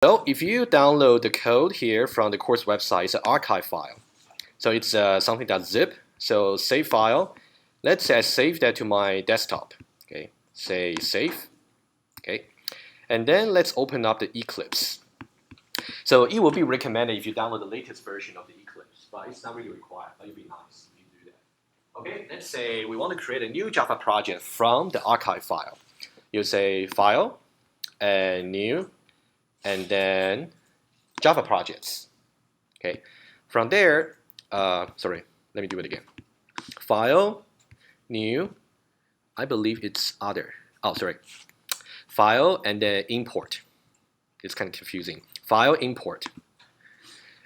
So if you download the code here from the course website, it's an archive file. So it's something.zip. So save file. Let's say I save that to my desktop. Okay, say save. Okay, and then let's open up the Eclipse. So it will be recommended if you download the latest version of the Eclipse, but it's not really required. But it'd be nice if you do that. Okay, let's say we want to create a new Java project from the archive file. You say File, and New, and then Java projects. Okay, from there, sorry, let me do it again. File, New, I believe it's Other. Oh, sorry. File and then Import. It's kind of confusing. File, Import.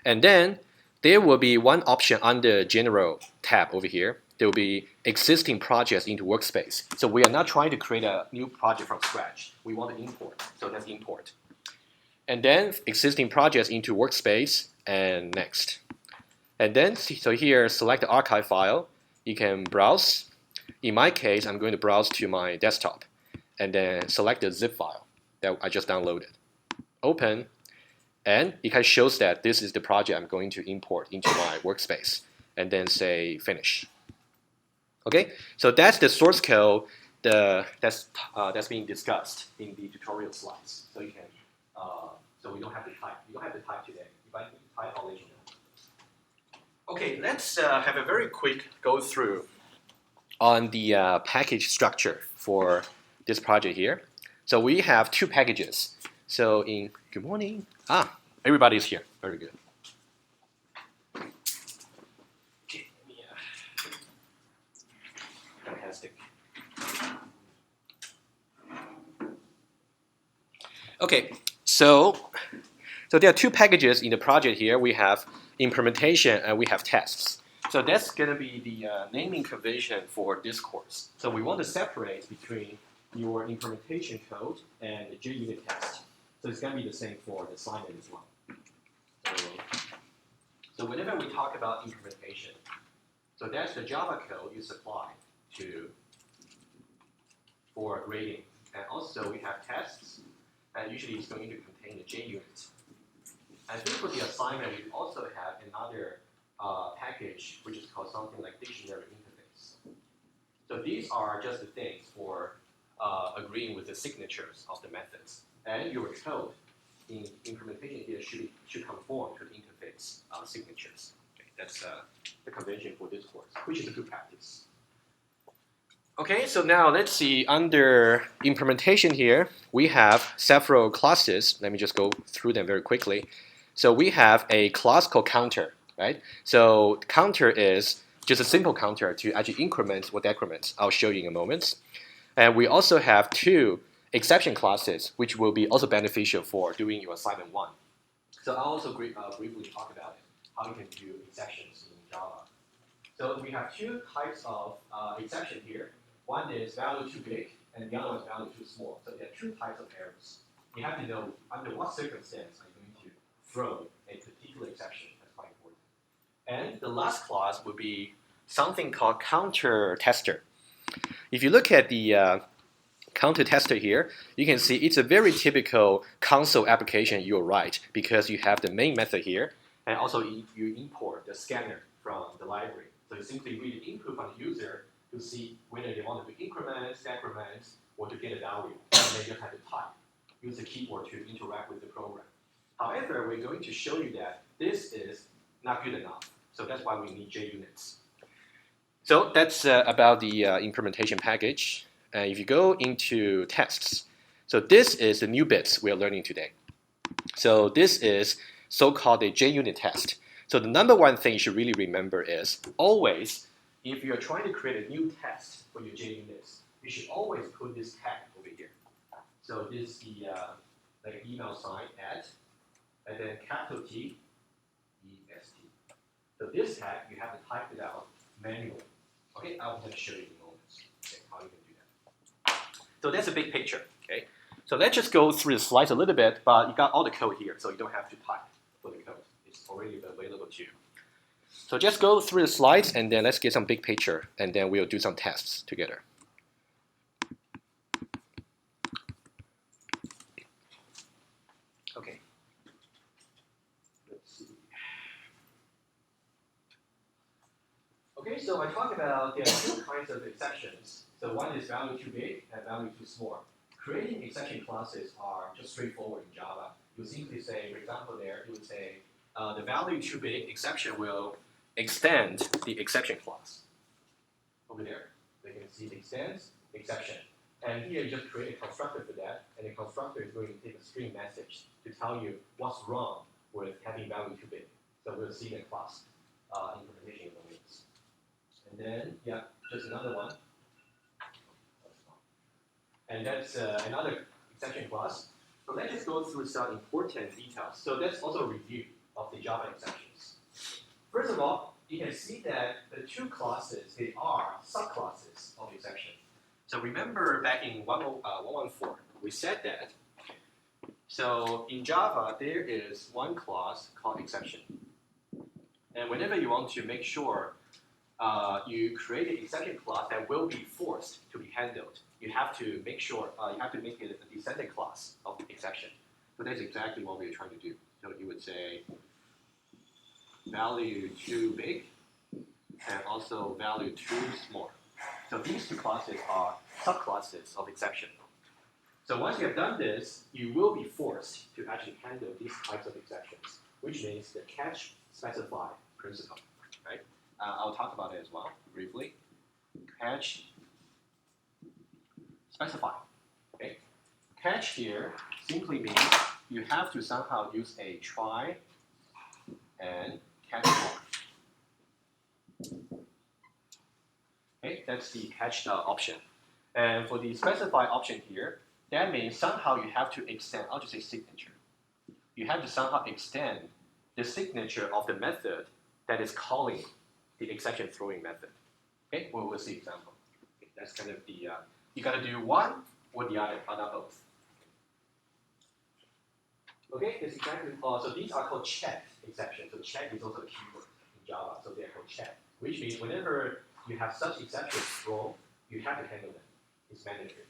And then there will be one option under General tab over here. There will be existing projects into workspace. So we are not trying to create a new project from scratch. We want to import. So that's import. And then existing projects into workspace and next. And then, so here, select the archive file. You can browse. In my case, I'm going to browse to my desktop. And then select the zip file that I just downloaded. Open. And it kind of shows that this is the project I'm going to import into my workspace. And then say finish. Okay, so that's the source code that's being discussed in the tutorial slides. So you can, so we don't have to type. You don't have to type today. If I need to type, I'll let you know. Okay, let's have a very quick go through on the package structure for this project here. So we have two packages. So in good morning. Everybody's here. Very good. Fantastic. Okay, so there are two packages in the project here. We have implementation and we have tests. So that's going to be the naming convention for this course. So we want to separate between your implementation code and the JUnit test. So it's going to be the same for the assignment as well. So whenever we talk about implementation, so that's the Java code you supply for grading. And also we have tests, and usually it's going to contain the JUnit. I think for the assignment, we also have another package, which is called something like dictionary interface. So these are just the things for agreeing with the signatures of the methods. And your code in implementation here should conform to the interface signatures. Okay, that's the convention for this course, which is a good practice. Okay, so now let's see, under implementation here, we have several classes. Let me just go through them very quickly. So we have a class called counter, right? So counter is just a simple counter to actually increment or decrement. I'll show you in a moment. And we also have two exception classes, which will be also beneficial for doing your assignment 1. So I'll also briefly talk about it, how you can do exceptions in Java. So we have two types of exception here. One is value too big, and the other one is value too small. So there are two types of errors. You have to know under what circumstance are you going to throw a particular exception. That's quite important. And the last class would be something called counter tester. If you look at the counter tester here, you can see it's a very typical console application you'll write because you have the main method here, and also you import the scanner from the library. So you simply read the input from the user to see whether they want to increment, decrement, or to get a value. And then you have to type, use the keyboard to interact with the program. However, we're going to show you that this is not good enough. So that's why we need JUnits. So that's about the implementation package. If you go into tests, so this is the new bits we are learning today. So this is so-called a JUnit test. So the number one thing you should really remember is always, if you're trying to create a new test for your JUnits, you should always put this tag over here. So this is the like an email sign at, and then capital T, EST. So this tag, you have to type it out manually. Okay, I'm going to show you in a moment how you can do that. So that's a big picture. Okay, so let's just go through the slides a little bit, but you got all the code here, so you don't have to type for the code. It's already available to you. So just go through the slides, and then let's get some big picture, and then we'll do some tests together. Okay. Okay, so I talked about there are two kinds of exceptions. So one is value too big and value too small. Creating exception classes are just straightforward in Java. You simply say, for example, there you would say the value too big exception will extend the exception class. Over there, they can see extends exception. And here you just create a constructor for that, and the constructor is going to take a string message to tell you what's wrong with having value too big. So we'll see the class implementation in a minute. And then, yeah, just another one. And that's another exception class. So let's just go through some important details. So that's also a review of the Java exceptions. First of all, you can see that the two classes, they are subclasses of exception. So remember back in 114, we said that. So in Java, there is one class called exception. And whenever you want to make sure you create an exception class that will be forced to be handled, you have to make sure, you have to make it a descendant class of the exception. So that's exactly what we're trying to do. So you would say value too big and also value too small. So these two classes are subclasses of exception. So once you have done this, you will be forced to actually handle these types of exceptions, which means the catch specify principle, right? I'll talk about it as well, briefly. Catch specify, okay? Catch here simply means you have to somehow use a try and catch block. Okay, that's the catch option. And for the specify option here, that means somehow you have to extend, I'll just say signature. You have to somehow extend the signature of the method that is calling the exception throwing method. Okay, well, we'll see example. Okay, that's kind of the, you gotta do one or the other, but not both. Okay, that's exactly, so these are called checked exceptions. So check is also a keyword in Java, so they're called checked, which means whenever you have such exceptions thrown, you have to handle them. It's mandatory.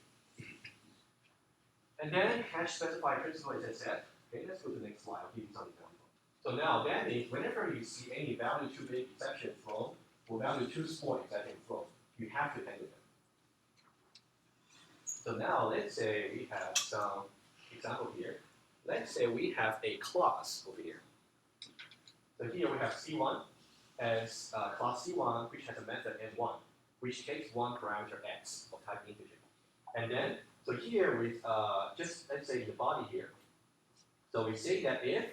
And then catch specify principle, as I said. Okay, let's go to the next slide. I'll give you some example. So now that means whenever you see any value too big exception thrown or value too small exception thrown, you have to handle them. So now let's say we have some example here. Let's say we have a class over here. So here we have C1 as class C1, which has a method n1, which takes one parameter x of type integer. And then, so here with just let's say the body here. So we say that if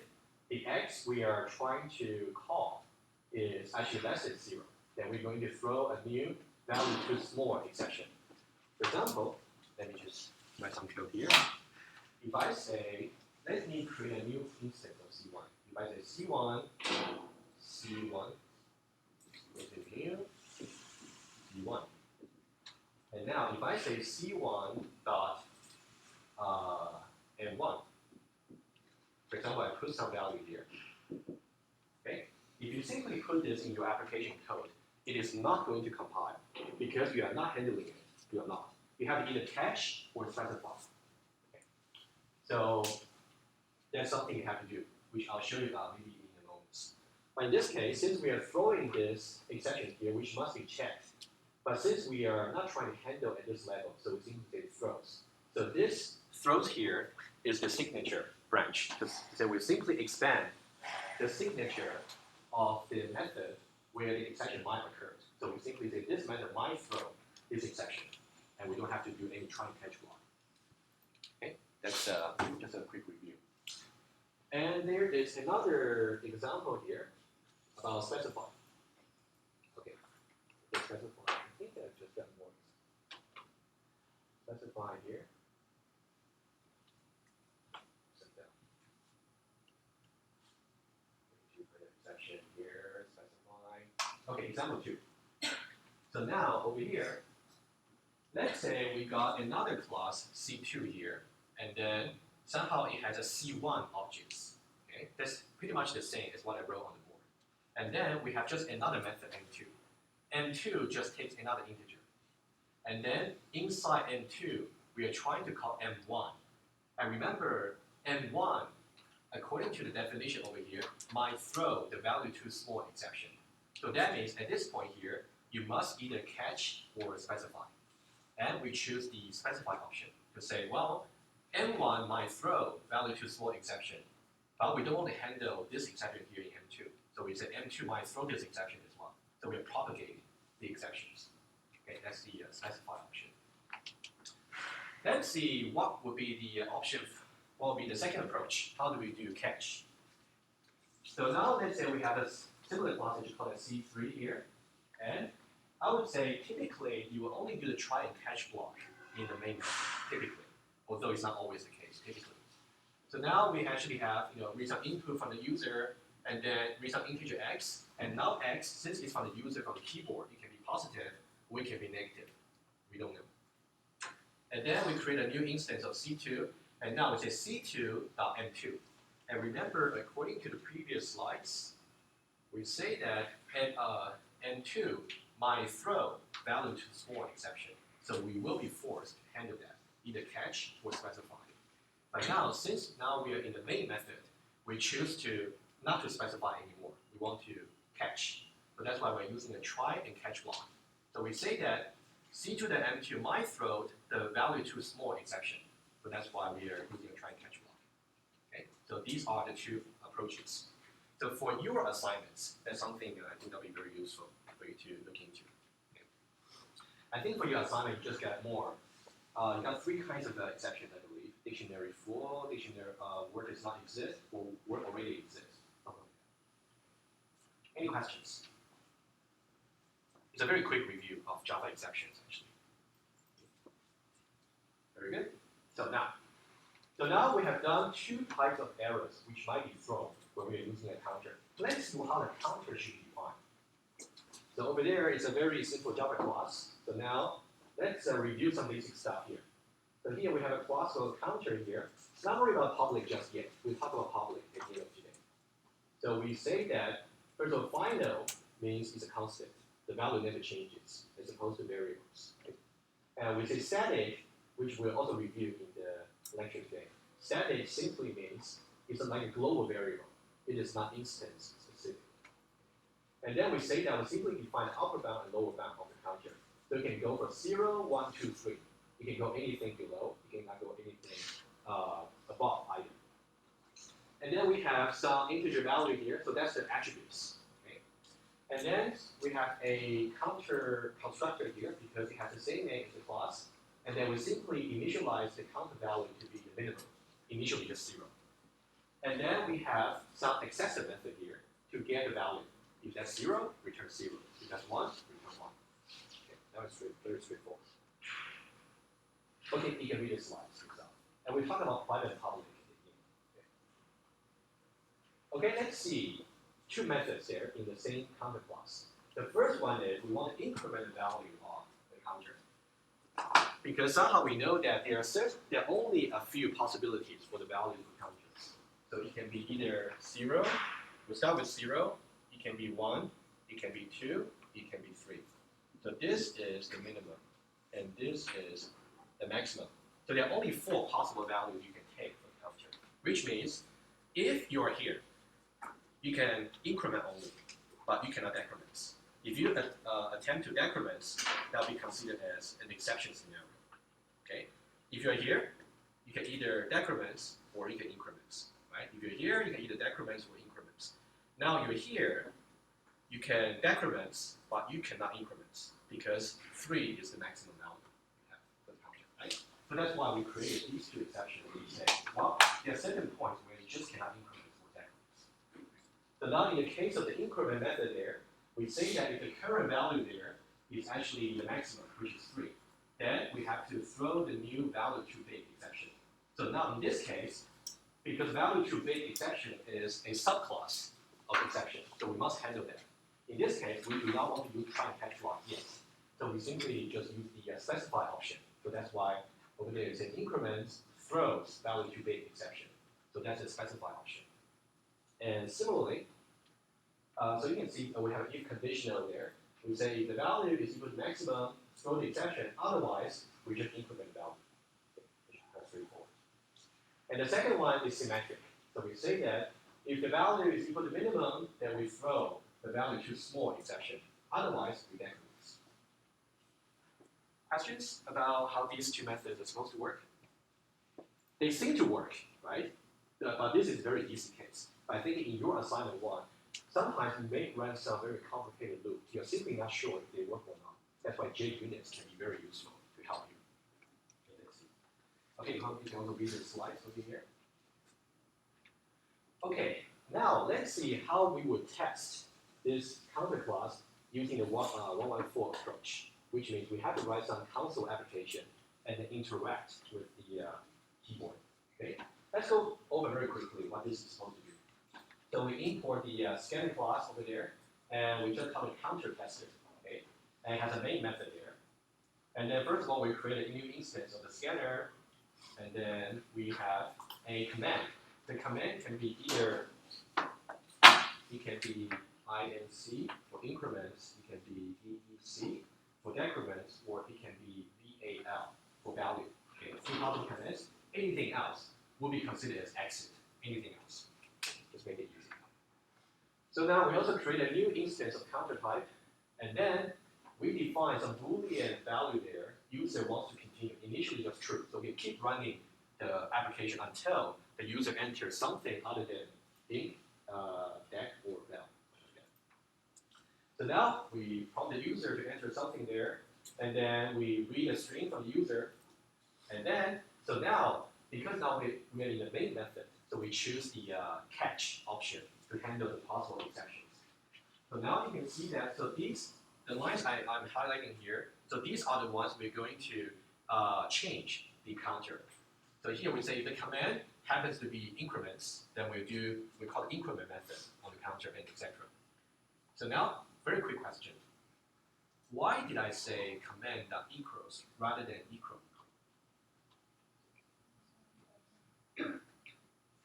the x we are trying to call is actually less than 0, then we're going to throw a new value too small exception. For example, let me just write some code here. If I say, let me create a new instance of C1. If I say C1 is a new C1. And now if I say C1 dot n1, for example, I put some value here. Okay? If you simply put this in your application code, it is not going to compile because you are not handling it. You are not. You have to either catch or specify. Okay. So that's something you have to do, which I'll show you maybe in a moment. But in this case, since we are throwing this exception here, which must be checked, but since we are not trying to handle at this level, so we simply say throws. So this throws here is the signature branch. So we simply expand the signature of the method where the exception might occur. So we simply say this method might throw this exception, and we don't have to do any try and catch block. Okay, that's just a quick review. And there is another example here about specify. Okay, specify. I think I've just got more. Specify here. Exception here, specify. Okay, example 2. So now over here, let's say we got another class C2 here, and then somehow it has a C1 objects. Okay, that's pretty much the same as what I wrote on the board. And then we have just another method n2. n2 just takes another integer. And then inside n2, we are trying to call m1. And remember, m1 according to the definition over here, might throw the value too small exception. So that means at this point here, you must either catch or specify. And we choose the specify option to say, well, M1 might throw value too small exception, but we don't want to handle this exception here in M2. So we say M2 might throw this exception as well. So we're propagating the exceptions. Okay, that's the specify option. Let's see what would be the option, what would be the second approach. How do we do catch? So now let's say we have a similar class that you call it C3 here. And I would say typically you will only do the try and catch block in the main method, typically, although it's not always the case, typically. So now we actually have, read some input from the user, and then read some integer x, and now x, since it's from the user from the keyboard, it can be positive, or it can be negative. We don't know. And then we create a new instance of C2, and now we say C2.M2. And remember, according to the previous slides, we say that M2 might throw value to small exception. So we will be forced to handle that, either catch or specify. But now, since now we are in the main method, we choose to not to specify anymore. We want to catch. So that's why we're using a try and catch block. So we say that C2.M2 might throw the value too small exception. So that's why we are using a try and catch block. Okay? So these are the two approaches. So for your assignments, that's something that I think that'll be very useful for you to look into. Okay. I think for your assignment, you just get more. You got three kinds of exceptions, I believe. Dictionary full, dictionary word does not exist, or word already exists. Any questions? It's a very quick review of Java exceptions, actually. Very good. So now we have done two types of errors which might be thrown when we are using a counter. Let's see how the counter should be defined. So over there is a very simple Java class. So now let's review some basic stuff here. So here we have a class called counter here. It's not worried about public just yet. We'll talk about public at the end of today. So we say that, first of all, final means it's a constant. The value never changes as opposed to variables. Right? And we say static, which we'll also review in the lecture today. Static simply means it's like a global variable. It is not instance specific. And then we say that we simply define the upper bound and lower bound of the counter. So you can go from 0, 1, 2, 3. You can go anything below. You cannot go anything above either. And then we have some integer value here. So that's the attributes. Okay? And then we have a counter constructor here because it has the same name as the class. And then we simply initialize the counter value to be the minimum, initially just 0. And then we have some accessor method here to get the value. If that's 0, return 0. If that's 1, return 1. Okay, that was very straightforward. Okay, you can read the slides yourself. And we talk about private and public. Okay, let's see two methods there in the same counter class. The first one is we want to increment the value of the counter. Because somehow we know that there are only a few possibilities for the values of counters. So it can be either 0, we start with 0, it can be 1, it can be 2, it can be 3. So this is the minimum, and this is the maximum. So there are only 4 possible values you can take for the counter, which means if you are here, you can increment only, but you cannot decrement. If you attempt to decrement, that will be considered as an exception scenario. Okay? If you're here, you can either decrement or you can increment. Right? If you're here, you can either decrement or increment. Now you're here, you can decrement, but you cannot increment because 3 is the maximum value you have for the counter. Right? So that's why we created these two exceptions. We say, well, there are certain points where you just cannot increment or decrement. So now in the case of the increment method there, we say that if the current value there is actually the maximum, which is 3, then we have to throw the new value too big exception. So now in this case, because value too big exception is a subclass of exception, so we must handle that. In this case, we do not want to use try and catch block yet. So we simply just use the specify option. So that's why over there it says increment throws value too big exception. So that's a specify option. And similarly, so you can see we have an if conditional there. We say if the value is equal to maximum, throw the exception. Otherwise, we just increment the value. That's straightforward. And the second one is symmetric. So we say that if the value is equal to minimum, then we throw the value too small exception. Otherwise, we decrement. Questions about how these two methods are supposed to work? They seem to work, right? But this is a very easy case. I think in your assignment 1, sometimes you may run some very complicated loop. You're simply not sure if they work or not. That's why JUnits can be very useful to help you. Okay, you can also read the slides over here. Okay, now let's see how we would test this counter class using the 114 approach, which means we have to write some console application and then interact with the keyboard. Okay, let's go over very quickly what this is supposed to do. So we import the scanner class over there, and we just call it counter tester. Okay, and it has a main method there. And then first of all, we create a new instance of the scanner, and then we have a command. The command can be either, it can be inc for increments, it can be dec for decrements, or it can be val for value. Okay, 3 possible commands. Anything else will be considered as exit. Anything else. Just make it easy. So now we also create a new instance of counter type, and then we define some Boolean value there. User wants to continue. Initially just true. So we keep running the application until the user enters something other than inc, dec, or val. So now we prompt the user to enter something there, and then we read a string from the user, and then, so now, because now we're in the main method, so we choose the catch option to handle the possible exceptions. So now you can see that, so these, the lines I'm highlighting here, so these are the ones we're going to change the counter. So here we say if the command happens to be increments, then we call it increment method on the counter and etc. So now, very quick question. Why did I say command.equals rather than equal?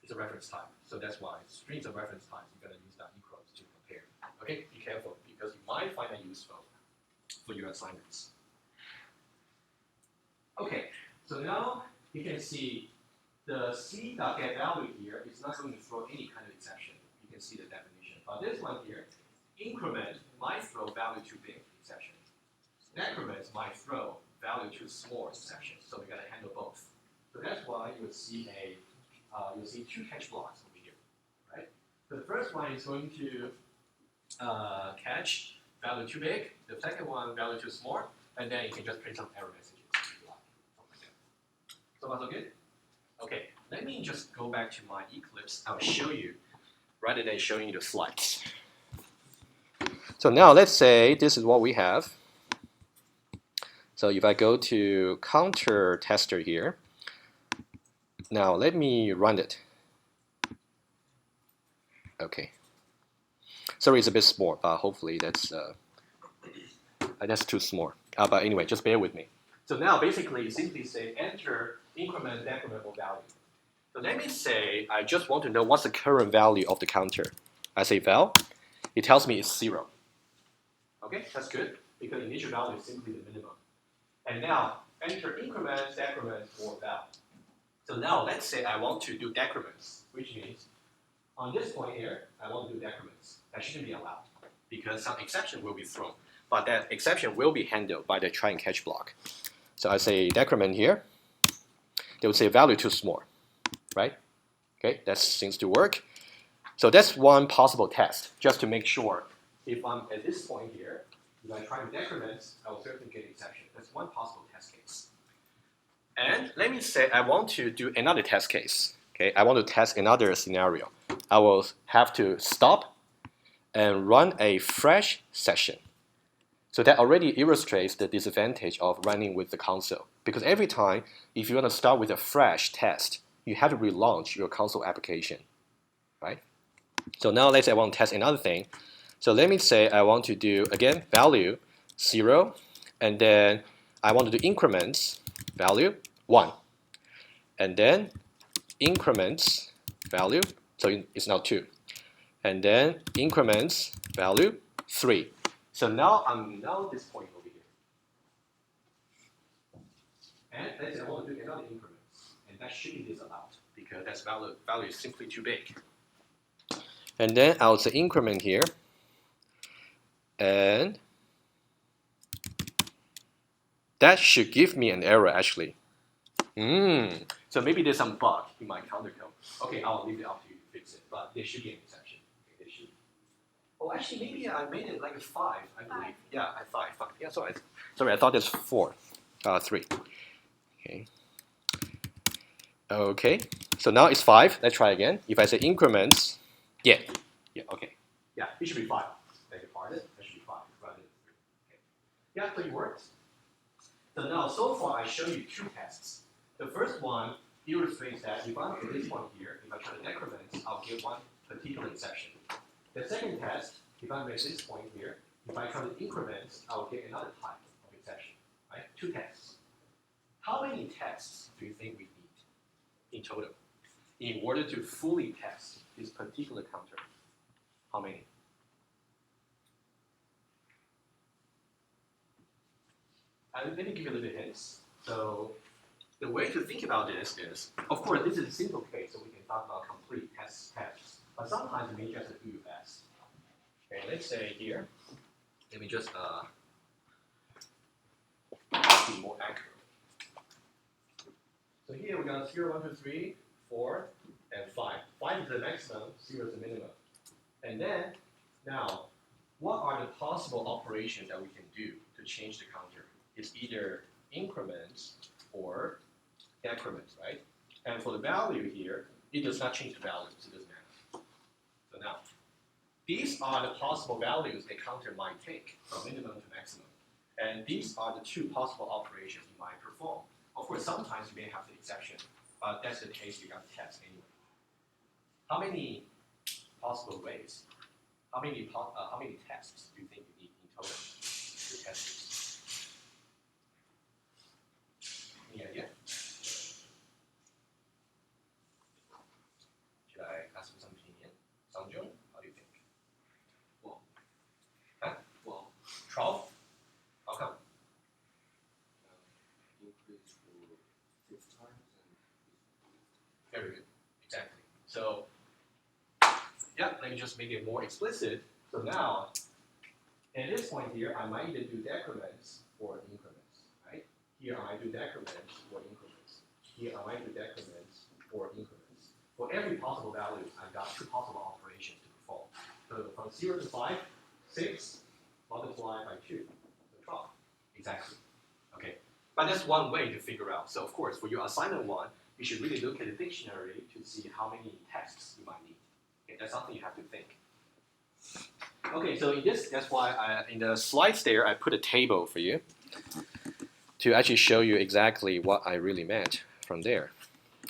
It's a reference type, so that's why strings of reference types, you're going to use .equals to compare. Okay, be careful because you might find that useful for your assignments. Okay, so now you can see the c.getValue here is not going to throw any kind of exception. You can see the definition. But this one here, increment might throw value too big exception. Decrement might throw value too small exception. So we got to handle both. So that's why you'll see you'll see 2 catch blocks over here, right? So the first one is going to catch value too big. The second one value too small, and then you can just print some error messages if you like, something like that. So far so good? Okay, let me just go back to my Eclipse. I'll show you rather than showing you the slides. So now let's say this is what we have. So if I go to counter tester here, now let me run it. Okay. Sorry, it's a bit small, but hopefully that's too small. But anyway, just bear with me. So now basically you simply say enter increment, decrement, or value. So let me say I just want to know what's the current value of the counter. I say val, it tells me it's 0. Okay, that's good because initial value is simply the minimum. And now enter increments, decrements, or val. So now let's say I want to do decrements, which means on this point here, I want to do decrements. That shouldn't be allowed because some exception will be thrown. But that exception will be handled by the try and catch block. So I say decrement here. They would say value too small, right? Okay, that seems to work. So that's one possible test, just to make sure if I'm at this point here, if I try to decrement, I will certainly get exception. That's one possible test case. And let me say I want to do another test case. Okay, I want to test another scenario. I will have to stop and run a fresh session. So that already illustrates the disadvantage of running with the console. Because every time, if you want to start with a fresh test, you have to relaunch your console application, right? So now let's say I want to test another thing. So let me say I want to do, again, value 0, and then I want to do increments, value 1. And then increments, value, so it's now 2. And then increments, value 3. So now I'm now this point over here. And let's say I want to do another increment, and that should be disallowed because that value is simply too big. And then I'll say increment here. And that should give me an error actually. So maybe there's some bug in my counter code. Okay, I'll leave it up to you to fix it, but there should be an exception. Okay, there should. Oh, actually, maybe I made it like a 5, I believe. Yeah, 5. Yeah, sorry, I thought it's 4. 3. Okay. Okay, so now it's 5. Let's try again. If I say increments, yeah, okay. Yeah, it should be 5. Beg your pardon. That should be 5 rather than 3. Okay. Yeah, so it works. So now, so far, I showed you 2 tests. The first one illustrates that if I'm at this point here, if I try to decrement, I'll get one particular exception. The second test, if I'm at this point here, if I try to increment, I'll get another type of exception. Right? 2 tests. How many tests do you think we need in total in order to fully test this particular counter? How many? Let me give you a little bit of hints. So the way to think about this is, of course, this is a simple case, so we can talk about complete tests. But sometimes we may just do fast. Okay, let's say here, let me just be more accurate. So here we got 0, 1, 2, 3, 4, and 5. 5 is the maximum, 0 is the minimum. And then, now, what are the possible operations that we can do to change the counter? It's either increments or decrements, right? And for the value here, it does not change the value, so it doesn't matter. So now, these are the possible values a counter might take from minimum to maximum. And these are the 2 possible operations you might perform. Of course, sometimes you may have the exception, but that's the case you got to test anyway. How many possible ways? How many tests do you think you need in total to test this? Any idea? Should I ask for some opinion? Sanjo, how do you think? Well, 12? How come? Increase for 6 times and Very good. Exactly. So, yeah, let me just make it more explicit. So now, at this point here, I might either do decrements or increments, right? Here I might do decrements or increments. Here I might do decrements or increments. For every possible value, I've got 2 possible operations to perform. So from 0 to 5, 6 multiplied by 2, so 12. Exactly. Okay. But that's one way to figure out. So of course, for your assignment 1, you should really look at the dictionary to see how many tests you might need. Okay, that's something you have to think. Okay, so that's why in the slides there, I put a table for you to actually show you exactly what I really meant from there.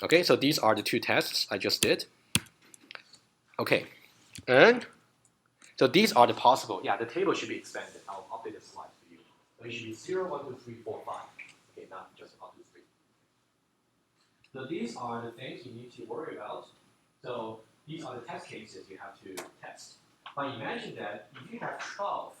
Okay, so these are the 2 tests I just did. Okay, and so these are the possible, the table should be expanded. I'll update the slides for you. So it should be 0, 1, 2, 3, 4, 5. Okay, not just 1, 2, 3. So these are the things you need to worry about. So these are the test cases you have to test. But imagine that if you have 12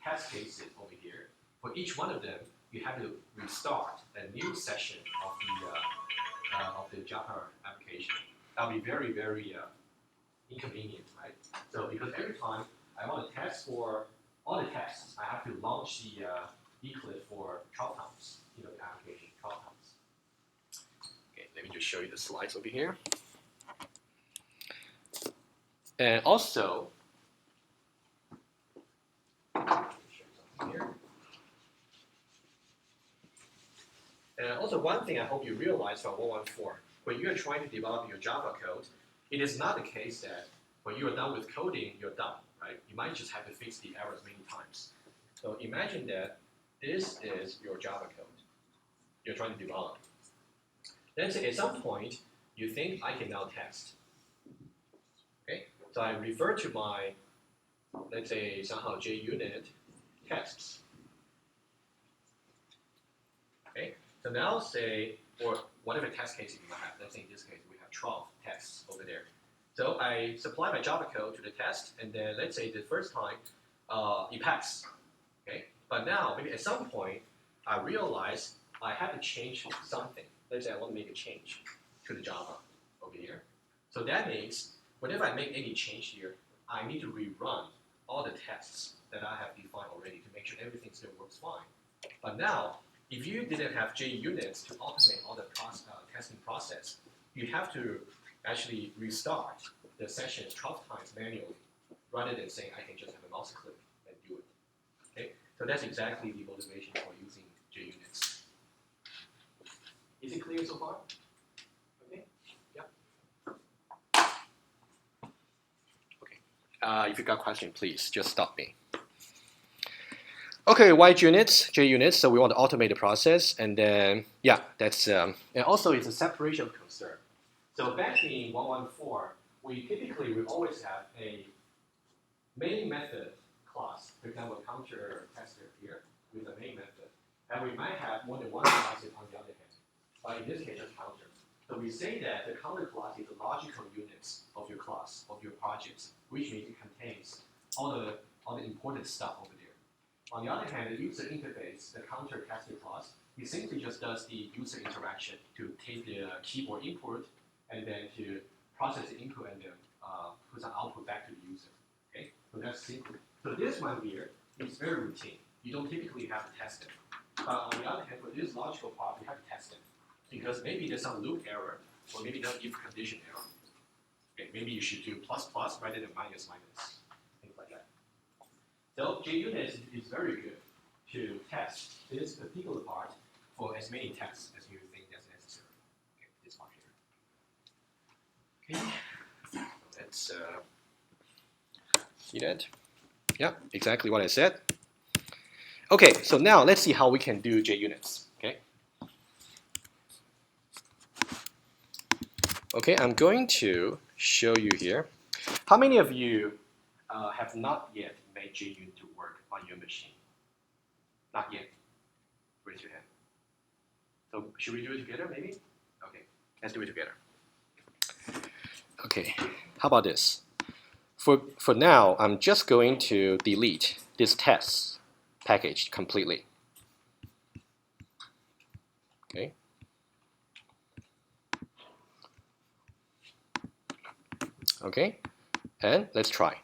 test cases over here, for each one of them, you have to restart a new session of the Java application. That'll be very, very inconvenient, right? So because every time I want to test for all the tests, I have to launch the Eclipse for 12 times, the application 12 times. Okay, let me just show you the slides over here. And also, one thing I hope you realize from 114, when you're trying to develop your Java code, it is not the case that when you're done with coding, you're done, right? You might just have to fix the errors many times. So imagine that this is your Java code you're trying to develop. Then say at some point, you think I can now test. Okay? So I refer to my, let's say, somehow JUnit tests. Okay? So now say, or whatever test case you might have, let's say in this case we have 12 tests over there. So I supply my Java code to the test, and then let's say the first time it passed. Okay? But now, maybe at some point, I realize I have to change something. Let's say I want to make a change to the Java over here. So that means whenever I make any change here, I need to rerun all the tests that I have defined already to make sure everything still works fine. But now, if you didn't have JUnit to automate all the testing process, you have to actually restart the sessions 12 times manually, rather than saying I can just have a mouse click and do it. Okay, so that's exactly the motivation for using JUnit. Is it clear so far? Okay, yeah. Okay. If you got a question, please just stop me. Okay, why JUnit? So we want to automate the process, and then yeah, that's and also it's a separation of concern. So back in 114, we always have a main method class, for example, counter tester here with a main method, and we might have more than one class on the other hand. But in this case, just counter. So we say that the counter class is the logical units of your class, of your project, which means it contains all the important stuff over there. On the other hand, the user interface, the counter tester class, it simply just does the user interaction to take the keyboard input and then to process the input and then put some output back to the user. Okay, so that's simple. So this one here is very routine. You don't typically have to test it. But on the other hand, for this logical part, you have to test it because maybe there's some loop error or maybe there's if condition error. Okay, maybe you should do plus plus rather than minus minus, things like that. So JUnit is very good to test this particular part for as many tests as you think that's necessary. Okay, this part here. Okay, let's see that. Yeah, exactly what I said. Okay, so now let's see how we can do JUnits. Okay, I'm going to show you here. How many of you have not yet made JUnit to work on your machine? Not yet. Raise your hand. So should we do it together, maybe? Okay, let's do it together. Okay, how about this? For now, I'm just going to delete this test package completely. Okay. Okay, and let's try.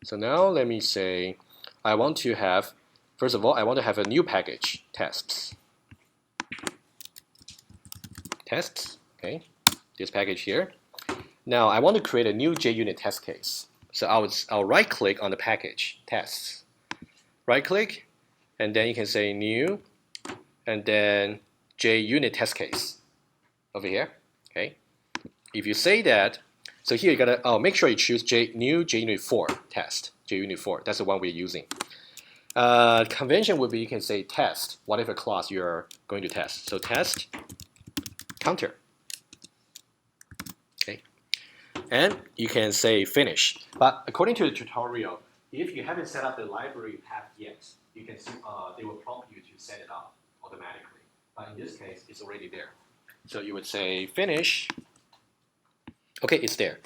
So now let me say, I want to have, first of all, I want to have a new package, tests. Tests, okay, this package here. Now I want to create a new JUnit test case. So I'll right click on the package, tests. Right click, and then you can say new, and then JUnit test case over here. Okay. If you say that, so here you gotta make sure you choose new JUnit 4 test. JUnit 4, that's the one we're using. Convention would be you can say test whatever class you're going to test. So test counter. Okay. And you can say finish. But according to the tutorial, if you haven't set up the library path yet, you can see they will prompt you to set it up automatically. But in this case, it's already there. So you would say finish. Okay, it's there.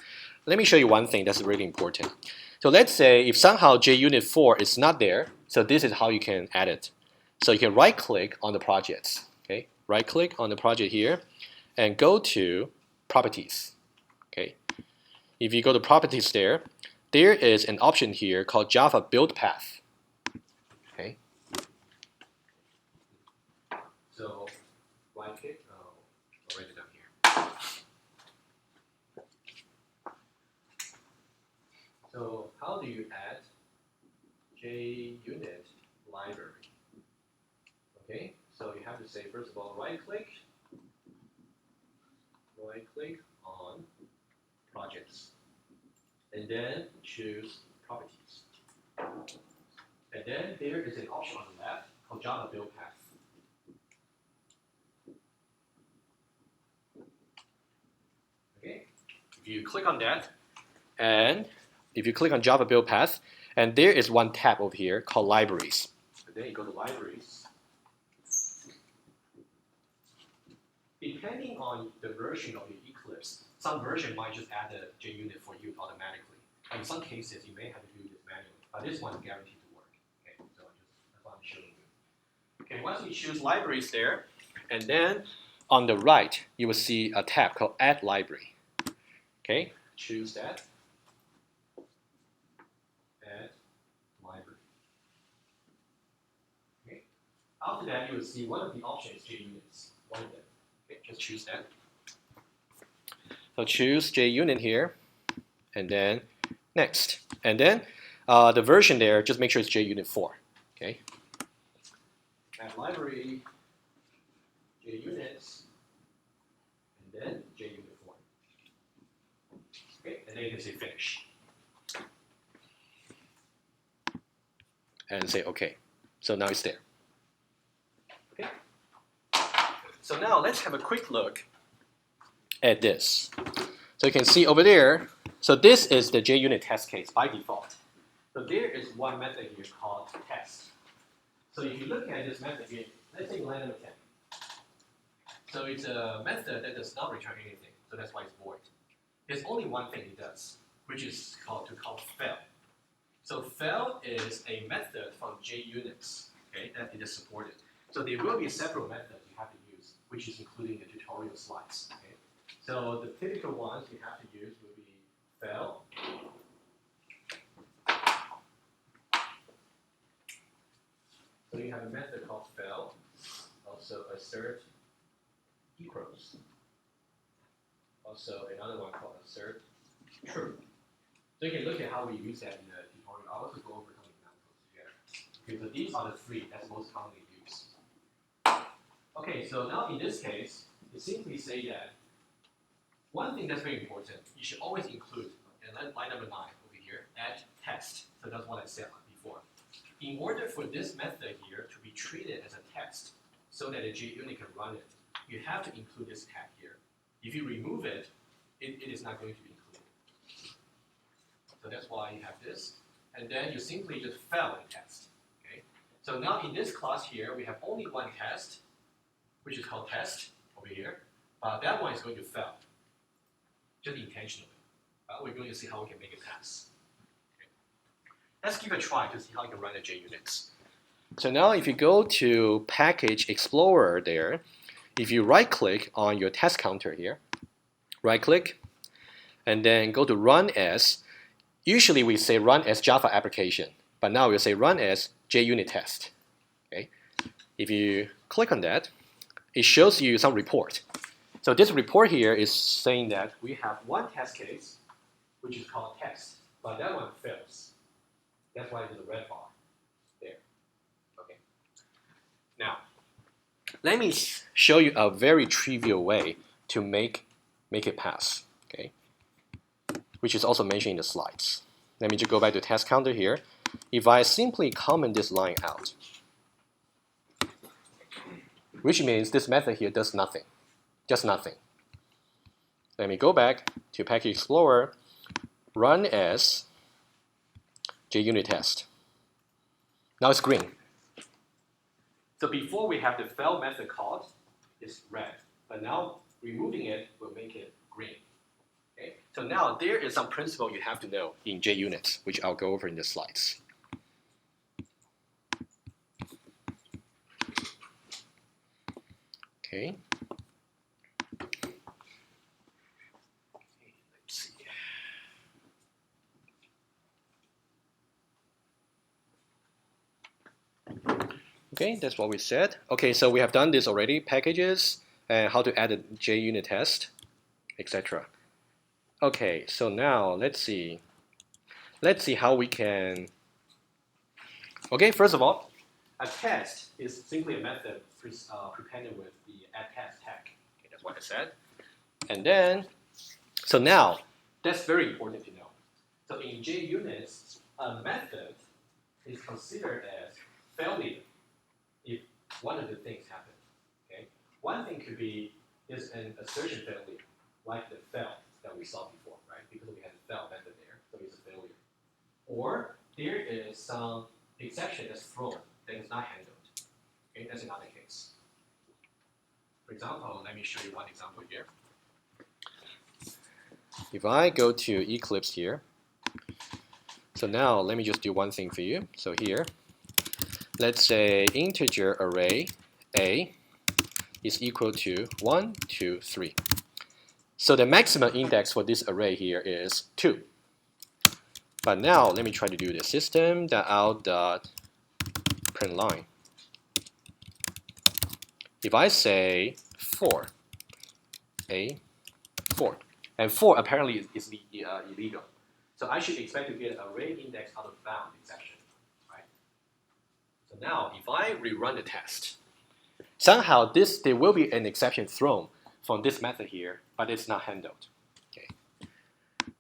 Let me show you one thing that's really important. So let's say if somehow JUnit 4 is not there, so this is how you can add it. So you can right click on the projects. Okay, right click on the project here and go to properties. Okay. If you go to properties there is an option here called Java build path. Okay. So right click, I'll write it down here. So how do you add JUnit library? Okay, so you have to say first of all right click on projects, and then choose properties. And then there is an option on the left called Java build path. Okay, If you click on that, and if you click on Java build path, and there is one tab over here called libraries. And then you go to libraries. Depending on the version of your Eclipse, some version might just add the JUnit for you automatically. And in some cases, you may have to do this manually, but this one is guaranteed to work. Okay, so that's what I'm showing you. Okay, once you choose libraries there, and then on the right, you will see a tab called Add Library. Okay, choose that. Add Library. Okay. After that, you will see one of the options JUnits. One of them. Okay, just choose that. So choose JUnit here, and then next, and then the version there, just make sure it's JUnit 4. Okay. Add library, JUnits, and then JUnit 4. Okay, and then you can say finish. And say OK. So now it's there. Okay. So now let's have a quick look at this. So you can see over there, so this is the JUnit test case by default. So there is one method here called test. So if you look at this method here, let's take line number 10. So it's a method that does not return anything, so that's why it's void. There's only one thing it does, which is called fail. So fail is a method from JUnits, okay, that it is supported. So there will be several methods you have to use, which is including the tutorial slides. Okay? So the typical ones you have to use will be fail. So you have a method called fail, also assert equals, also another one called assert true. So you can look at how we use that in the tutorial. I'll also go over some examples together. Okay, so these are the three that's most commonly used. Okay, so now in this case, you simply say that one thing that's very important, you should always include, and line number 9 over here, add test. So that's what I said before. In order for this method here to be treated as a text so that a JUnit can run it, you have to include this tag here. If you remove it, it is not going to be included. So that's why you have this. And then you simply just fail the test. Okay? So now in this class here, we have only one test, which is called test over here. But that one is going to fail, just intentionally. We're going to see how we can make it pass. Let's give it a try to see how you can run a JUnits. So now if you go to Package Explorer there, if you right-click on your test counter here, right-click, and then go to Run As, usually we say Run as Java application, but now we'll say Run as JUnit test. Okay? If you click on that, it shows you some report. So this report here is saying that we have one test case, which is called test, but that one fails. That's why there's a red bar there. Okay. Now, let me show you a very trivial way to make it pass. Okay, which is also mentioned in the slides. Let me just go back to test counter here. If I simply comment this line out, which means this method here does nothing, just nothing. Let me go back to Package Explorer, run as JUnit test. Now it's green. So before we have the fail method called, it's red. But now removing it will make it green. Okay? So now there is some principle you have to know in JUnit, which I'll go over in the slides. Okay. Okay, that's what we said. Okay, so we have done this already, packages, and how to add a JUnit test, etc. Okay, so now let's see how we can. Okay, first of all, a test is simply a method prepended with the add test tag. Okay, that's what I said. And then, so now, that's very important to know. So in JUnits, a method is considered as failure if one of the things happen. Okay, one thing could be is an assertion failure, like the fail that we saw before, right? Because we had the fail method there, so it's a failure. Or there is some exception that's thrown that is not handled. Okay, that's another case. For example, let me show you one example here. If I go to Eclipse here, so now let me just do one thing for you. So here, let's say integer array a is equal to 1, 2, 3. So the maximum index for this array here is 2. But now let me try to do the system.out.println. If I say 4, A4, and 4 apparently is illegal. So I should expect to get array index out of bound exception, right? So now if I rerun the test, somehow there will be an exception thrown from this method here, but it's not handled. Okay.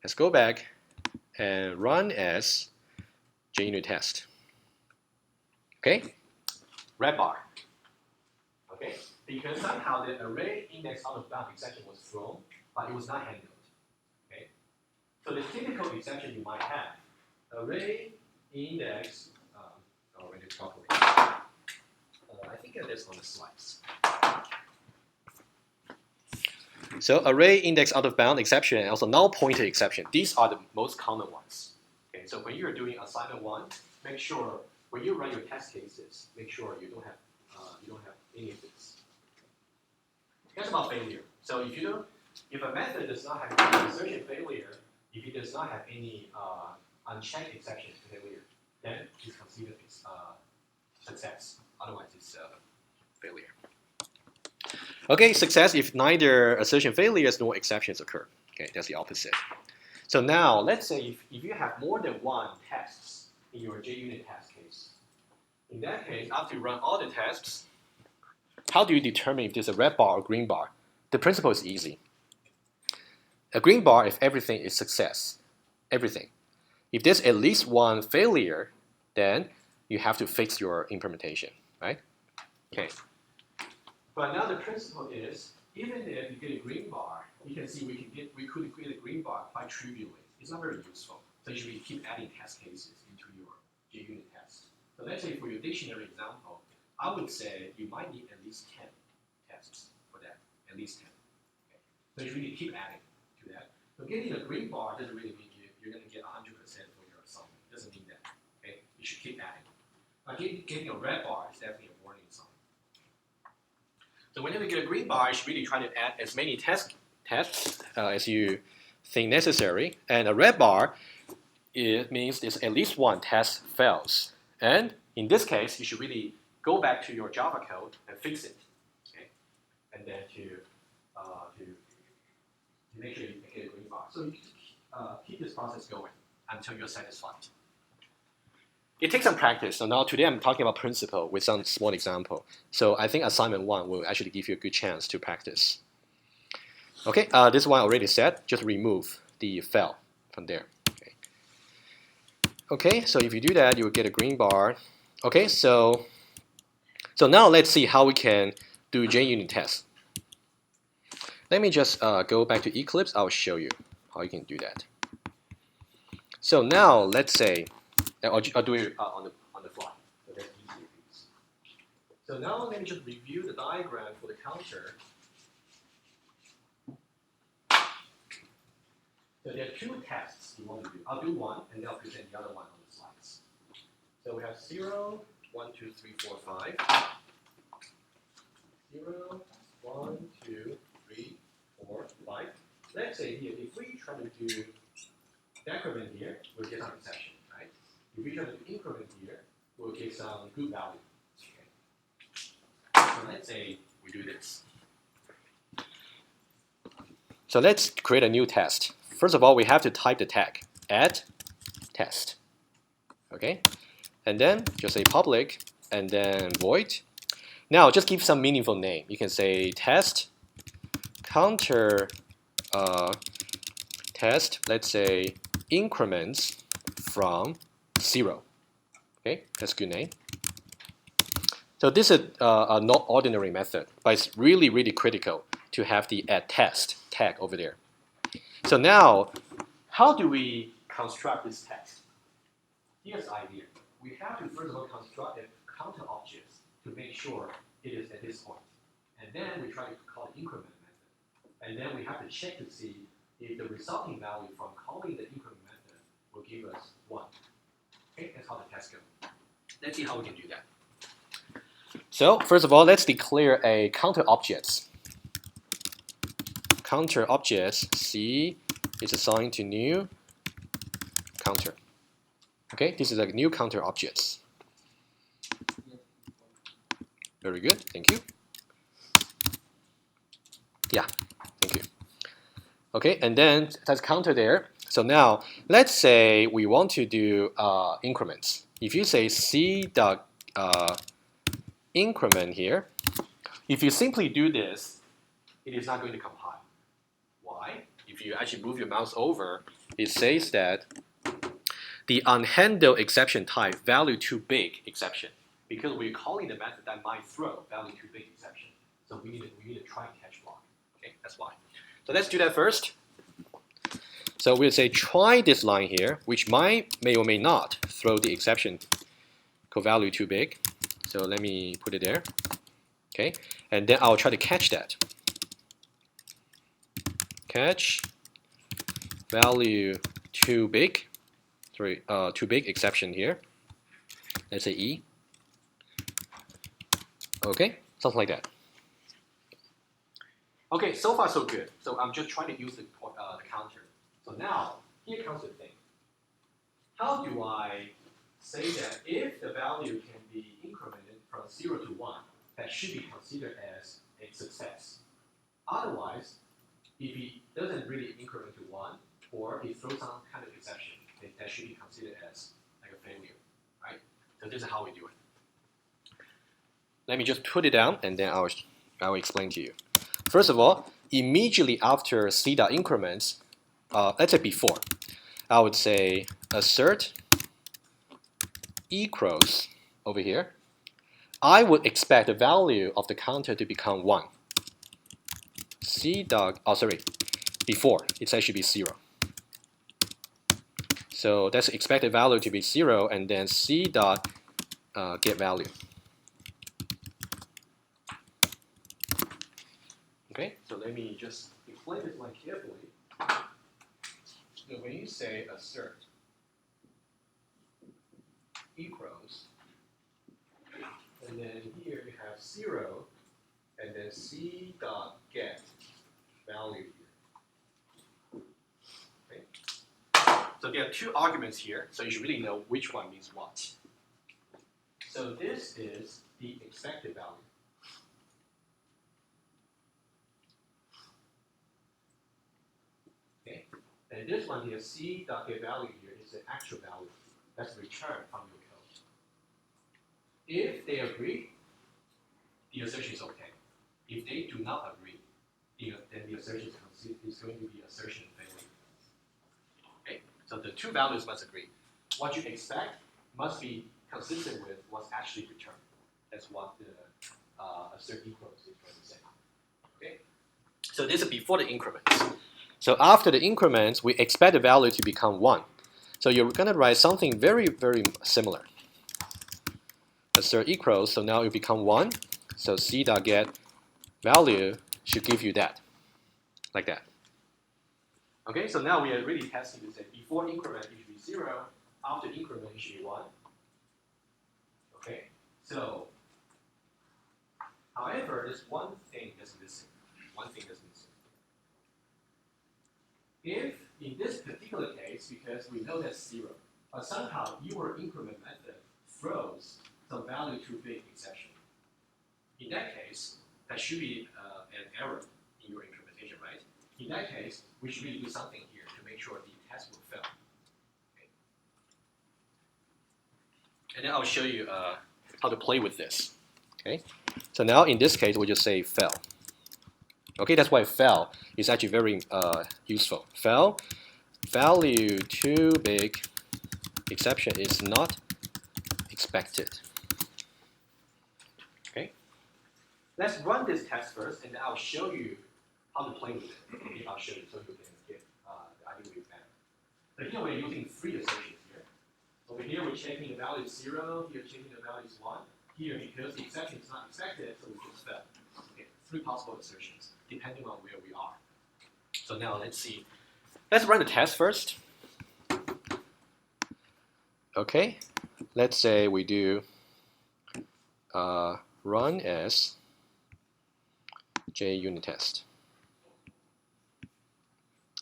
Let's go back and run as JUnit test. Okay, red bar. Okay, because somehow the array index out of bound exception was thrown, but it was not handled. Okay, so the typical exception you might have, array index. I'll write it properly. I think that's on the slides. So array index out of bound exception and also null pointer exception. These are the most common ones. Okay, so when you're doing assignment 1, make sure when you run your test cases, make sure you don't have any of this. That's about failure. So if a method does not have any insertion failure, if it does not have any unchecked exception failure, then it's considered success. Otherwise, it's failure. Okay, success if neither assertion failures nor exceptions occur. Okay, that's the opposite. So now, let's say if you have more than one tests in your JUnit test case, in that case, after you run all the tests, how do you determine if there's a red bar or green bar? The principle is easy. A green bar if everything is success, everything. If there's at least one failure, then you have to fix your implementation, right? Okay. But now the principle is, even if you get a green bar, you can see we could get a green bar quite trivially. It's not very useful. So you should keep adding test cases into your JUnit test. So let's say for your dictionary example, I would say you might need at least 10 tests for that, at least 10. Okay. So you really keep adding to that. So getting a green bar doesn't really mean you're going to get 100% for your assignment. It doesn't mean that. Okay. You should keep adding. But getting a red bar is definitely a warning sign. So whenever you get a green bar, you should really try to add as many tests as you think necessary. And a red bar, it means there's at least one test fails. And in this case, you should really go back to your Java code and fix it. Okay? And then to make sure you get a green bar. So you keep this process going until you're satisfied. It takes some practice. So now today I'm talking about principle with some small example. So I think assignment 1 will actually give you a good chance to practice. Okay, this one I already said. Just remove the fail from there. Okay, so if you do that, you will get a green bar. Okay, so now let's see how we can do JUnit tests. Let me just go back to Eclipse. I'll show you how you can do that. So now let's say, I'll do it on the fly. So that's easier. So now let me just review the diagram for the counter. So there are 2 tests you want to do. I'll do one, and then I'll present the other one on the slides. So we have 0, 1, 2, 3, 4, 5. 0, 1, 2, 3, 4, 5. Let's say here, if we try to do decrement here, we'll get some exception, right? If we try to do increment here, we'll get some good value. Okay. So let's say we do this. So let's create a new test. First of all, we have to type the tag, add test. Okay? And then just say public, and then void. Now just give some meaningful name. You can say test counter test, let's say increments from 0. Okay, that's a good name. So this is a not ordinary method, but it's really, really critical to have the add test tag over there. So now, how do we construct this text? Here's the idea. We have to first of all construct a counter object to make sure it is at this point. And then we try to call the increment method. And then we have to check to see if the resulting value from calling the increment method will give us 1. Okay, that's how the test goes. Let's see how we can do that. So first of all, let's declare a counter objects. Counter objects C is assigned to new counter. Okay, this is a new counter objects. Very good, thank you. Yeah, thank you. Okay, and then that's counter there. So now let's say we want to do increments. If you say C dot increment here, if you simply do this, it is not going to compile. Why? If you actually move your mouse over, it says that the unhandled exception type value too big exception, because we're calling the method that might throw value too big exception. So we need a try catch block. Okay, that's why. So let's do that first. So we'll say try this line here, which may or may not throw the exception called value too big. So let me put it there. Okay, and then I'll try to catch that. Catch value too big. Sorry, too big exception here. Let's say E. Okay, something like that. Okay, so far so good. So I'm just trying to use the counter. So now, here comes the thing. How do I say that if the value can be incremented from 0 to 1, that should be considered as a success? Otherwise, if it doesn't really increment to 1, or it throws some kind of exception, then that should be considered as like a failure, right? So this is how we do it. Let me just put it down, and then I'll explain to you. First of all, immediately after c.increments, let's say before, I would say assert equals over here. I would expect the value of the counter to become 1. Before, it's actually be 0. So that's expected value to be 0, and then c dot get value. Okay, so let me just explain this one carefully. So when you say assert equals, and then here you have 0, and then c dot get value here. Okay. So there are two arguments here, so you should really know which one means what. So this is the expected value. Okay. And this one here, c dot get value here, is the actual value that's returned from your code. If they agree, the assertion is okay. If they do not agree, then the assertion is going to be assertion failure. Okay, so the two values must agree. What you expect must be consistent with what's actually returned. That's what the assert equals is going to say. Okay, so this is before the increments. So after the increments, we expect the value to become 1. So you're going to write something very, very similar. Assert equals, so now it become 1. So c.get value should give you that, like that. Okay, so now we are really testing to say before increment it should be 0, after increment it should be 1. Okay, so however, there's one thing that's missing. If in this particular case, because we know that's 0, but somehow your increment method throws some value too big exception. In that case, that should be an error in your implementation, right? In that case, we should really do something here to make sure the test will fail. Okay. And then I'll show you how to play with this. Okay. So now in this case, we'll just say fail. Okay, that's why fail is actually very useful. Fail, value too big, exception is not expected. Okay, let's run this test first, and then I'll show you how to play with it. Okay, I'll show you so you can get the idea of it better. So here we're using 3 assertions here. Over here we're checking the value is 0, here checking the value is 1. Here, because the exception is not expected, so we just fail. Okay, 3 possible assertions, depending on where we are. So now let's see. Let's run the test first. Okay, let's say we do run as JUnit test.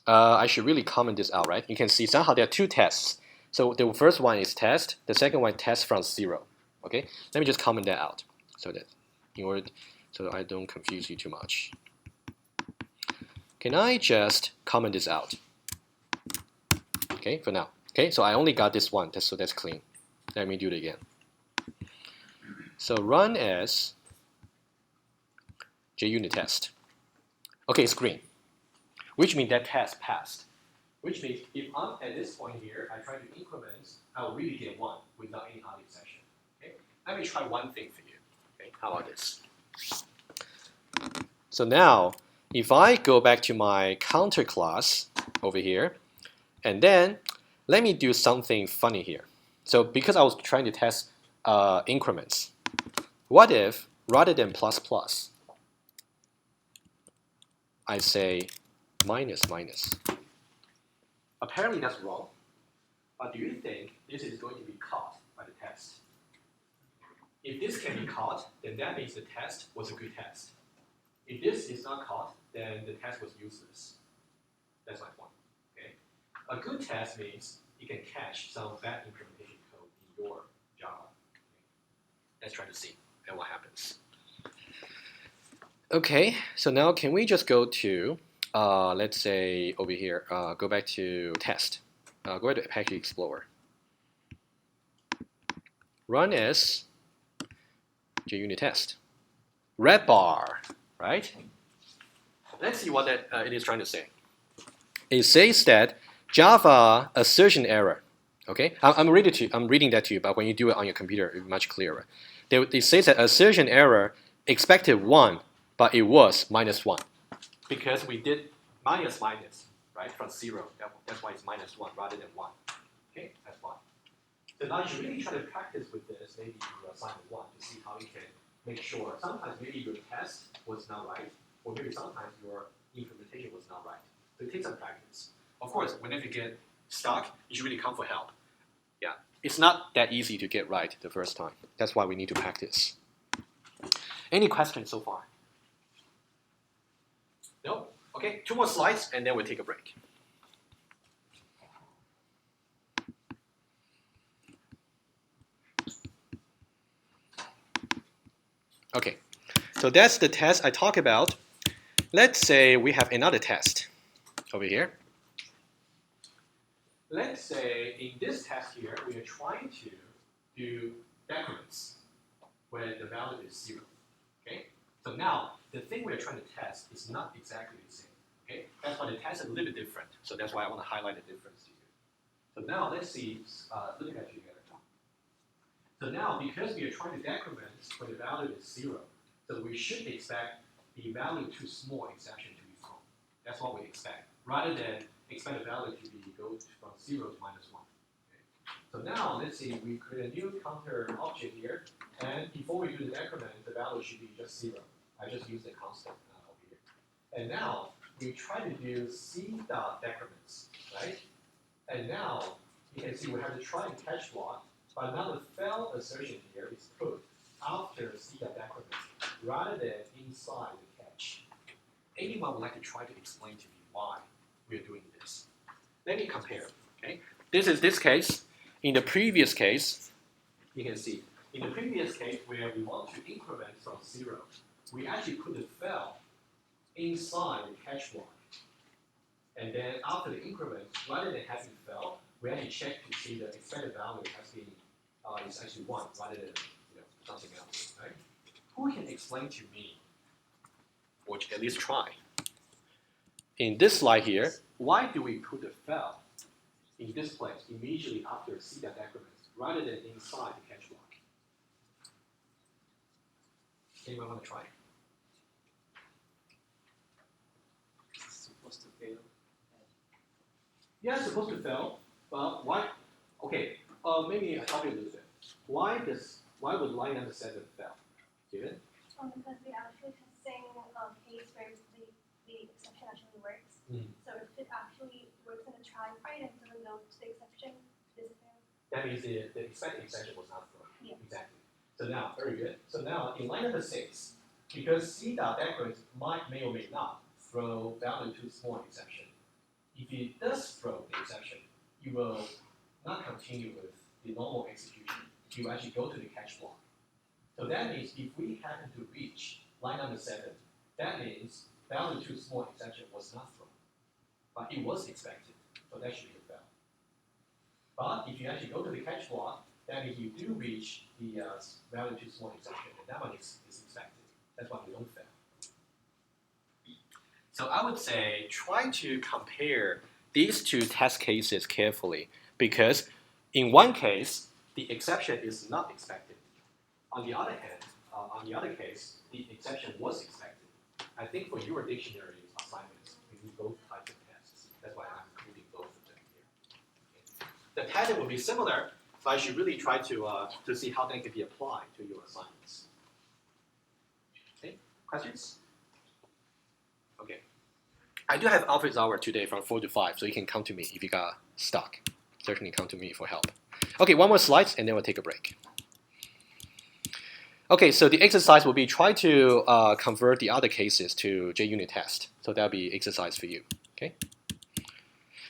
I should really comment this out, right? You can see somehow there are two tests. So the first one is test, the second one test from 0. Okay, let me just comment that out so that in order so that I don't confuse you too much. Can I just comment this out? Okay, for now. Okay, so I only got this one, so that's clean. Let me do it again. So run as JUnit test. Okay, it's green, which means that test passed. Which means if I'm at this point here, I try to increment, I will really get 1 without any other exception. Okay? Let me try one thing for you. Okay? How about this? So now, if I go back to my counter class over here, and then let me do something funny here. So because I was trying to test increments, what if rather than plus plus, I say minus minus? Apparently that's wrong, but do you think this is going to be caught by the test? If this can be caught, then that means the test was a good test. If this is not caught, then the test was useless. That's my point. Okay? A good test means you can catch some bad implementation code in your Java. Okay? Let's try to see and what happens. Okay, so now can we just go to let's say over here, go back to test. Go ahead to Package Explorer. Run as JUnit test. Red bar, right? Let's see what that it is trying to say. It says that Java assertion error. Okay, I'm reading that to you, but when you do it on your computer, it's much clearer. It says that assertion error expected 1, but it was -1. Because we did minus, right, from 0. That's why it's -1 rather than 1. Okay, that's why. So now you really try to practice with this, maybe your assignment 1, to see how you can make sure. Sometimes maybe your test was not right, or maybe sometimes your implementation was not right. So it takes some practice. Of course, whenever you get stuck, you should really come for help. Yeah, it's not that easy to get right the first time. That's why we need to practice. Any questions so far? No? Okay, 2 more slides, and then we'll take a break. Okay, so that's the test I talked about. Let's say we have another test over here. Let's say in this test here, we are trying to do decrements when the value is 0. Okay, so now the thing we're trying to test is not exactly the same. Okay, that's why the test is a little bit different. So that's why I want to highlight the difference to you. So now let's see, look at it together. So now, because we are trying to decrement when the value is 0, so we should expect the value too small exception to be thrown. That's what we expect, rather than expect the value to be go from 0 to -1. Okay. So now, let's see, we create a new counter object here, and before we do the decrement, the value should be just 0. I just use the constant over here. And now, we try to do C.decrements, right? And now, you can see we have the try and catch block. But now the fail assertion here is put after C.decrement rather than inside the catch. Anyone would like to try to explain to me why we are doing this? Let me compare. Okay, this is this case. In the previous case, you can see in the previous case where we want to increment from 0, we actually put the fail inside the catch block. And then after the increment, rather than having fail, we actually check to see the expected value has been is actually 1 rather than something else, right? Who can explain to me, or at least try? In this slide here, why do we put the fail in this place immediately after C.decrement rather than inside the catch block? Anyone want to try? It's supposed to fail. Yeah, it's supposed to fail, but why? Okay, maybe I'll help you a little bit. Why would line number 7 fail? David? Because we actually testing a case where the exception actually works. So if it actually works in a try part and doesn't go to the exception, does it fail? That means the expected exception was not thrown. Yeah. Exactly. So now, very good. So now in line number 6, because C dot decorate may or may not throw value too small exception. If it does throw the exception, you will not continue with the normal execution. You actually go to the catch block. So that means if we happen to reach line number 7, that means value too small exception was not thrown, but it was expected. So that should be a fail. But if you actually go to the catch block, that means you do reach the value too small exception, and that one is expected. That's why you don't fail. So I would say try to compare these two test cases carefully, because in one case, the exception is not expected. On the other hand, on the other case, the exception was expected. I think for your dictionary assignments, you need both types of tests. That's why I'm including both of them here. Okay. The pattern will be similar, but I should really try to see how that can be applied to your assignments. Okay, questions? Okay. I do have office hour today from 4 to 5, so you can come to me if you got stuck. Certainly come to me for help. Okay, one more slide, and then we'll take a break. Okay, so the exercise will be try to convert the other cases to JUnit test. So that'll be exercise for you. Okay.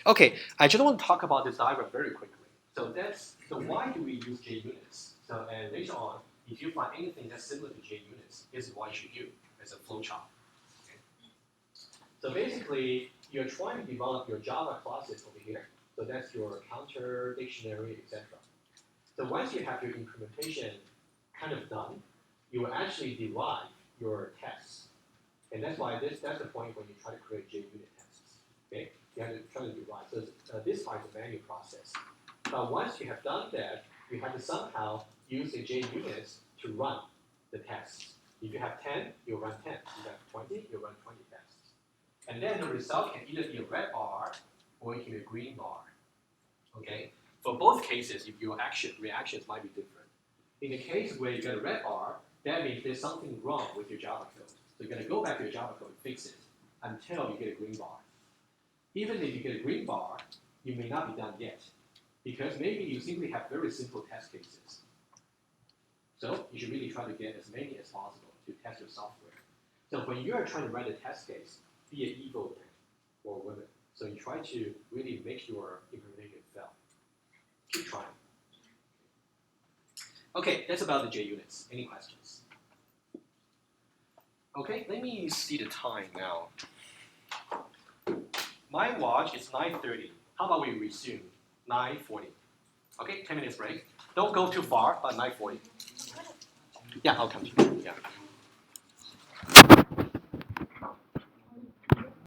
Okay, I just want to talk about this diagram very quickly. So why do we use JUnits? So and later on, if you find anything that's similar to JUnits, this is what you should do as a flowchart. Okay. So basically, you're trying to develop your Java classes over here. So that's your counter, dictionary, etc. So once you have your implementation kind of done, you will actually derive your tests. And that's why that's the point when you try to create JUnit tests. Okay? You have to try to derive. So this part is a manual process. But once you have done that, you have to somehow use the JUnits to run the tests. If you have 10, you'll run 10. If you have 20, you'll run 20 tests. And then the result can either be a red bar or it can be a green bar. Okay? For both cases, if your reactions might be different. In the case where you get a red bar, that means there's something wrong with your Java code. So you're going to go back to your Java code and fix it until you get a green bar. Even if you get a green bar, you may not be done yet, because maybe you simply have very simple test cases. So you should really try to get as many as possible to test your software. So when you are trying to write a test case, be an evil man or woman. So you try to really make your implementation fail. Keep trying. Okay, that's about the JUnits. Any questions? Okay, let me see the time now. My watch is 9:30. How about we resume 9:40? Okay, 10 minutes break. Don't go too far, but 9:40. Yeah, I'll come to you. Yeah.